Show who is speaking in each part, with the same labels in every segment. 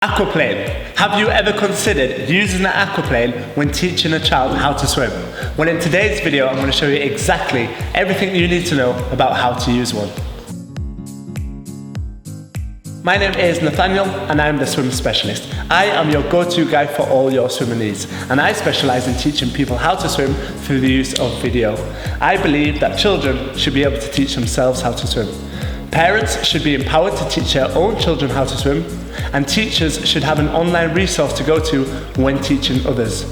Speaker 1: Aquaplane. Have you ever considered using an aquaplane when teaching a child how to swim? Well, in today's video, I'm going to show you exactly everything you need to know about how to use one. My name is Nathaniel and I'm the swim specialist. I am your go-to guy for all your swimming needs, and I specialize in teaching people how to swim through the use of video. I believe that children should be able to teach themselves how to swim. Parents should be empowered to teach their own children how to swim, and teachers should have an online resource to go to when teaching others.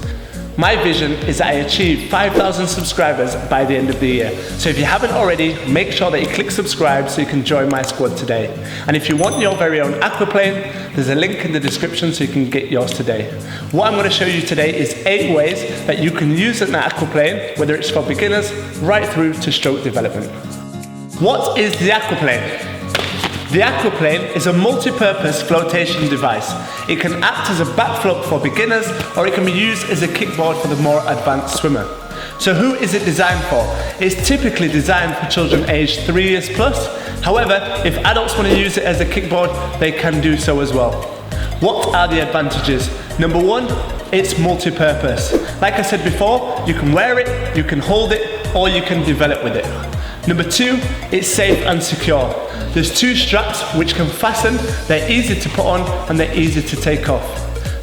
Speaker 1: My vision is that I achieve 5,000 subscribers by the end of the year. So if you haven't already, make sure that you click subscribe so you can join my squad today. And if you want your very own aquaplane, there's a link in the description so you can get yours today. What I'm going to show you today is 8 ways that you can use an aquaplane, whether it's for beginners right through to stroke development. What is the aquaplane? The aquaplane is a multi-purpose flotation device. It can act as a backflip for beginners, or it can be used as a kickboard for the more advanced swimmer. So who is it designed for? It's typically designed for children aged 3 years plus. However, if adults want to use it as a kickboard, they can do so as well. What are the advantages? Number 1, it's multi-purpose. Like I said before, you can wear it, you can hold it, or you can develop with it. Number 2, it's safe and secure. There's 2 straps which can fasten, they're easy to put on and they're easy to take off.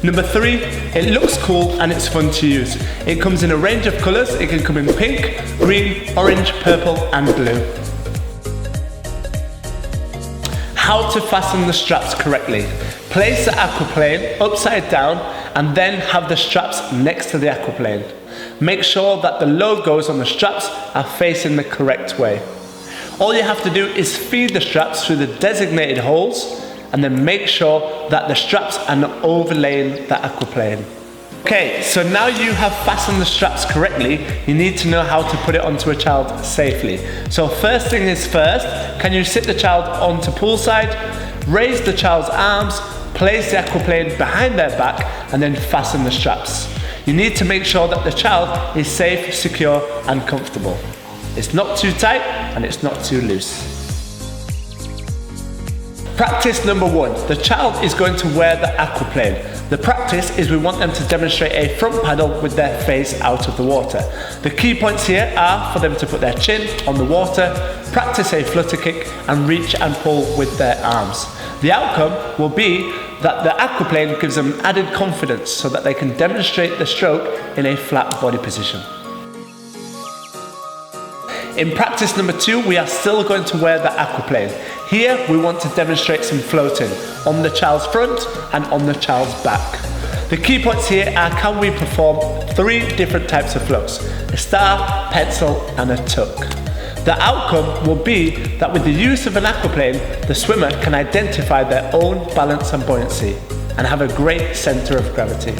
Speaker 1: Number 3, it looks cool and it's fun to use. It comes in a range of colours. It can come in pink, green, orange, purple and blue. How to fasten the straps correctly. Place the aquaplane upside down and then have the straps next to the aquaplane. Make sure that the logos on the straps are facing the correct way. All you have to do is feed the straps through the designated holes and then make sure that the straps are not overlaying the aquaplane. Okay, so now you have fastened the straps correctly, you need to know how to put it onto a child safely. So first thing is first, can you sit the child onto poolside, raise the child's arms, place the aquaplane behind their back and then fasten the straps. You need to make sure that the child is safe, secure and comfortable. It's not too tight and it's not too loose. Practice number 1. The child is going to wear the aquaplane. The practice is we want them to demonstrate a front paddle with their face out of the water. The key points here are for them to put their chin on the water, practice a flutter kick and reach and pull with their arms. The outcome will be that the aquaplane gives them added confidence so that they can demonstrate the stroke in a flat body position. In practice number 2, we are still going to wear the aquaplane. Here we want to demonstrate some floating on the child's front and on the child's back. The key points here are, can we perform 3 different types of floats: a star, pencil and a tuck. The outcome will be that with the use of an aquaplane, the swimmer can identify their own balance and buoyancy and have a great centre of gravity.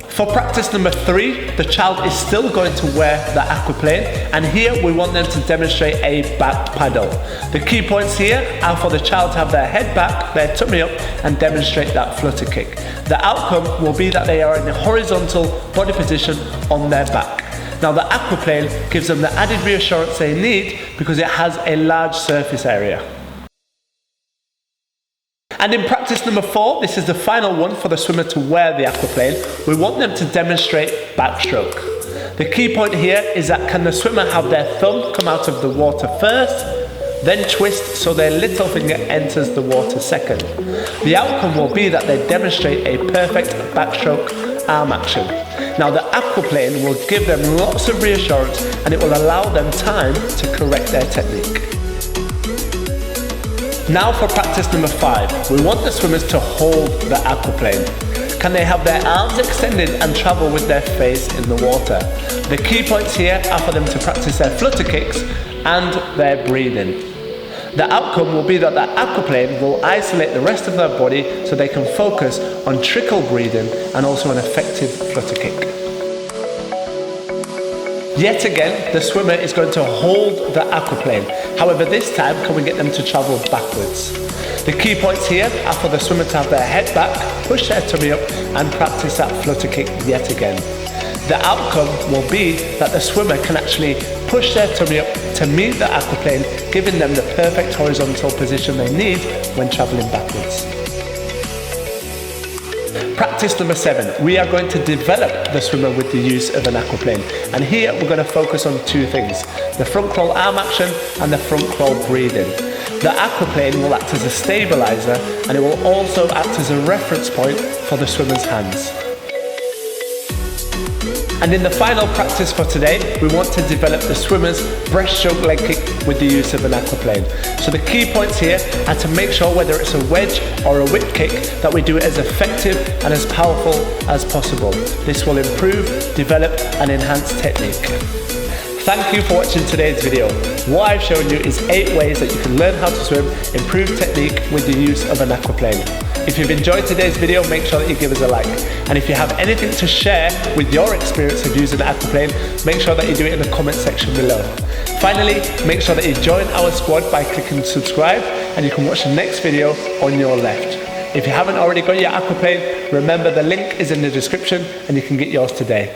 Speaker 1: For practice number 3, the child is still going to wear the aquaplane, and here we want them to demonstrate a back paddle. The key points here are for the child to have their head back, their tummy up and demonstrate that flutter kick. The outcome will be that they are in a horizontal body position on their back. Now the aquaplane gives them the added reassurance they need because it has a large surface area. And in practice number 4, this is the final one for the swimmer to wear the aquaplane, we want them to demonstrate backstroke. The key point here is that can the swimmer have their thumb come out of the water first, then twist so their little finger enters the water second. The outcome will be that they demonstrate a perfect backstroke arm action. Now the aquaplane will give them lots of reassurance and it will allow them time to correct their technique. Now for practice number 5, we want the swimmers to hold the aquaplane. Can they have their arms extended and travel with their face in the water? The key points here are for them to practice their flutter kicks and their breathing. The outcome will be that the aquaplane will isolate the rest of their body so they can focus on trickle breathing and also an effective flutter kick. Yet again, the swimmer is going to hold the aquaplane. However, this time, can we get them to travel backwards? The key points here are for the swimmer to have their head back, push their tummy up and practice that flutter kick yet again. The outcome will be that the swimmer can actually push their tummy up to meet the aquaplane, giving them the perfect horizontal position they need when travelling backwards. Practice number 7, we are going to develop the swimmer with the use of an aquaplane. And here we're going to focus on 2 things, the front crawl arm action and the front crawl breathing. The aquaplane will act as a stabilizer, and it will also act as a reference point for the swimmer's hands. And in the final practice for today, we want to develop the swimmer's breaststroke leg kick with the use of an aquaplane. So the key points here are to make sure, whether it's a wedge or a whip kick, that we do it as effective and as powerful as possible. This will improve, develop and enhance technique. Thank you for watching today's video. What I've shown you is 8 ways that you can learn how to swim, improve technique with the use of an aquaplane. If you've enjoyed today's video, make sure that you give us a like. And if you have anything to share with your experience of using an aquaplane, make sure that you do it in the comment section below. Finally, make sure that you join our squad by clicking subscribe, and you can watch the next video on your left. If you haven't already got your aquaplane, remember the link is in the description and you can get yours today.